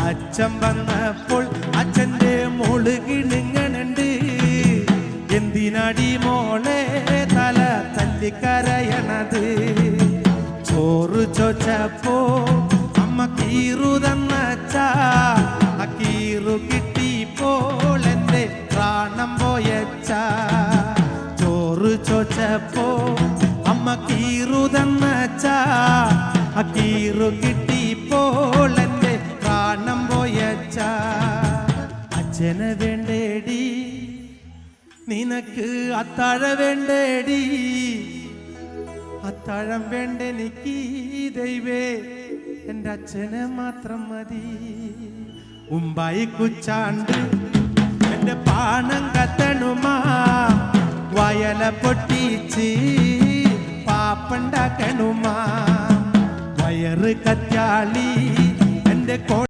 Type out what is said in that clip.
അച്ഛൻ വന്നപ്പോൾ അച്ഛൻ്റെ മോള് കിണുങ്ങണുണ്ട്. എന്തിനാടി മോളെ തല തല്ലിക്കരയണത്? ചോറ് ചോച്ചപ്പോ അമ്മ കീറു തന്നച്ച. ആ കീറു കിട്ടിപ്പോൾ എൻ്റെ പ്രാണം പോയച്ച. ചോറ് ചോച്ചപ്പോ അമ്മ കീറു തന്നച്ച. ആ കീറു കിട്ടിപ്പോൾ എൻ്റെ പ്രാണം പോയച്ച. അച്ഛനെ വേണ്ടേടി നിനക്ക് അത്താഴ വേണ്ടേടി? അത്താഴം വേണ്ടെനിക്ക് ദൈവേ, എൻ്റെ അച്ഛനെ മാത്രം മതി. ഉമ്പായി കുച്ചാണ്ട് എൻ്റെ പാണം കത്തണുമാ. വയല പൊട്ടിച്ച് പാപ്പണ്ടാക്കണുമാ. വയറ് കറ്റാളി